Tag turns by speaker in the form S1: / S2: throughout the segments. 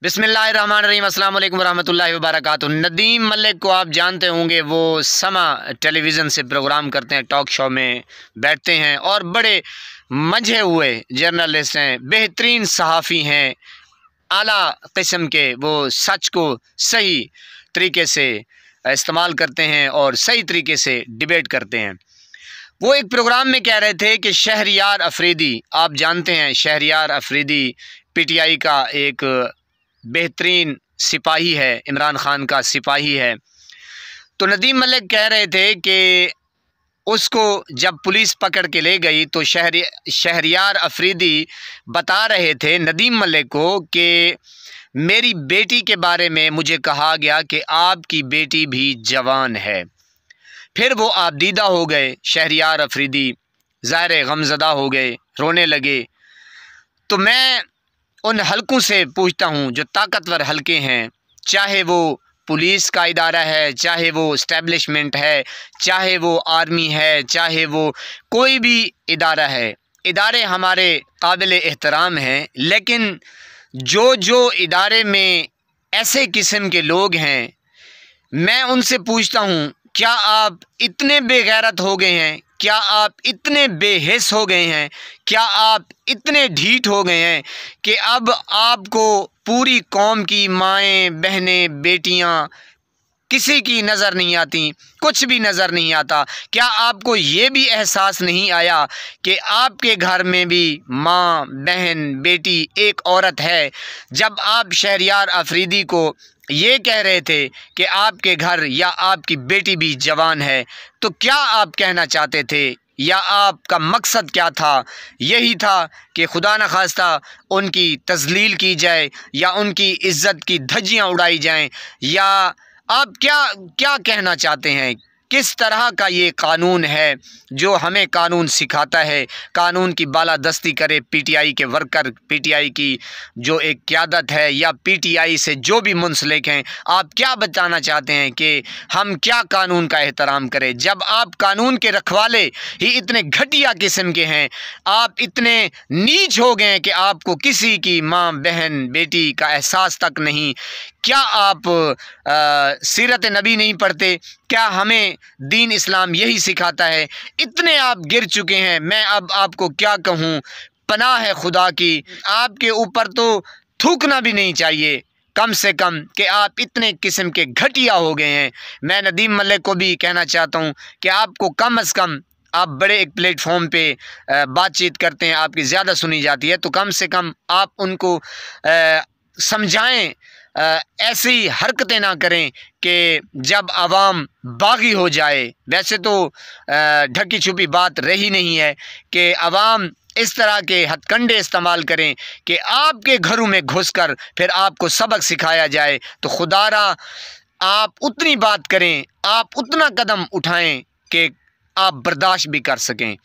S1: बिस्मिल्लाहिर्रहमानिर्रहीम अस्सलाम वालेकुम रहमतुल्लाहि व बरकातुहू। नदीम मलिक को आप जानते होंगे, वो समा टेलीविज़न से प्रोग्राम करते हैं, टॉक शो में बैठते हैं और बड़े मंझे हुए जर्नलिस्ट हैं, बेहतरीन सहाफ़ी हैं, आला किस्म के। वो सच को सही तरीके से इस्तेमाल करते हैं और सही तरीके से डिबेट करते हैं। वो एक प्रोग्राम में कह रहे थे कि शहरयार अफरीदी, आप जानते हैं शहरयार अफरीदी पीटीआई का एक बेहतरीन सिपाही है, इमरान खान का सिपाही है। तो नदीम मलिक कह रहे थे कि उसको जब पुलिस पकड़ के ले गई तो शहरयार अफरीदी बता रहे थे नदीम मलिक को कि मेरी बेटी के बारे में मुझे कहा गया कि आपकी बेटी भी जवान है। फिर वो आबदीदा हो गए, शहरयार अफरीदी ज़ाहिर गमज़दा हो गए, रोने लगे। तो मैं उन हलकों से पूछता हूँ जो ताकतवर हलके हैं, चाहे वो पुलिस का इदारा है, चाहे वो इस्टेब्लिशमेंट है, चाहे वो आर्मी है, चाहे वो कोई भी इदारा है, इदारे हमारे काबिल एहतराम हैं, लेकिन जो इदारे में ऐसे किस्म के लोग हैं, मैं उनसे पूछता हूँ, क्या आप इतने बेगैरत हो गए हैं? क्या आप इतने बेहिस हो गए हैं? क्या आप इतने ढीठ हो गए हैं कि अब आपको पूरी कौम की माएँ, बहनें, बेटियाँ किसी की नज़र नहीं आती, कुछ भी नज़र नहीं आता? क्या आपको ये भी एहसास नहीं आया कि आपके घर में भी माँ, बहन, बेटी, एक औरत है? जब आप शहरयार अफरीदी को ये कह रहे थे कि आपके घर या आपकी बेटी भी जवान है, तो क्या आप कहना चाहते थे या आपका मकसद क्या था? यही था कि खुदा न खास्ता उनकी तज़लील की जाए या उनकी इज़्ज़त की धज्जियाँ उड़ाई जाएं, या आप क्या कहना चाहते हैं? किस तरह का ये कानून है जो हमें कानून सिखाता है, कानून की बालादस्ती करे पीटीआई के वर्कर, पीटीआई की जो एक क़यादत है या पीटीआई से जो भी मुंसलिक हैं? आप क्या बताना चाहते हैं कि हम क्या कानून का एहतराम करें? जब आप कानून के रखवाले ही इतने घटिया किस्म के हैं, आप इतने नीच हो गए हैं कि आपको किसी की माँ, बहन, बेटी का एहसास तक नहीं। क्या आप सीरत नबी नहीं पढ़ते? क्या हमें दीन इस्लाम यही सिखाता है? इतने आप गिर चुके हैं, मैं अब आपको क्या कहूँ, पनाह है खुदा की। आपके ऊपर तो थूकना भी नहीं चाहिए कम से कम कि आप इतने किस्म के घटिया हो गए हैं। मैं नदीम मलिक को भी कहना चाहता हूँ कि आपको कम से कम, आप बड़े एक प्लेटफॉर्म पे बातचीत करते हैं, आपकी ज़्यादा सुनी जाती है, तो कम से कम आप उनको समझाएं, ऐसी हरकतें ना करें कि जब आवाम बागी हो जाए। वैसे तो ढकी छुपी बात रही नहीं है कि आवाम इस तरह के हथकंडे इस्तेमाल करें कि आपके घरों में घुसकर फिर आपको सबक सिखाया जाए। तो खुदारा आप उतनी बात करें, आप उतना कदम उठाएं कि आप बर्दाश्त भी कर सकें।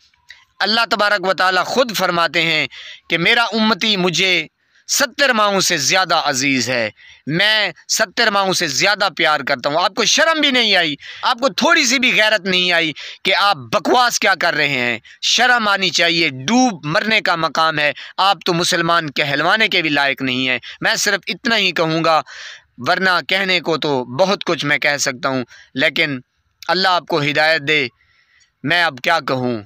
S1: अल्लाह तबारक व तआला ख़ुद फरमाते हैं कि मेरा उम्मती मुझे 70 माओं से ज़्यादा अजीज़ है, मैं 70 माओं से ज़्यादा प्यार करता हूँ। आपको शर्म भी नहीं आई? आपको थोड़ी सी भी गैरत नहीं आई कि आप बकवास क्या कर रहे हैं? शर्म आनी चाहिए, डूब मरने का मकाम है। आप तो मुसलमान कहलवाने के भी लायक नहीं हैं। मैं सिर्फ इतना ही कहूँगा, वरना कहने को तो बहुत कुछ मैं कह सकता हूँ, लेकिन अल्लाह आपको हिदायत दे। मैं अब क्या कहूँ,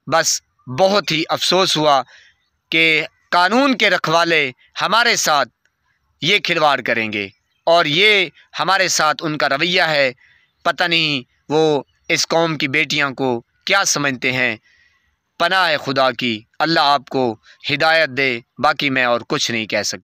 S1: बस बहुत ही अफसोस हुआ कि कानून के रखवाले हमारे साथ ये खिलवाड़ करेंगे और ये हमारे साथ उनका रवैया है। पता नहीं वो इस कौम की बेटियां को क्या समझते हैं। पनाह है खुदा की, अल्लाह आपको हिदायत दे। बाकी मैं और कुछ नहीं कह सकता।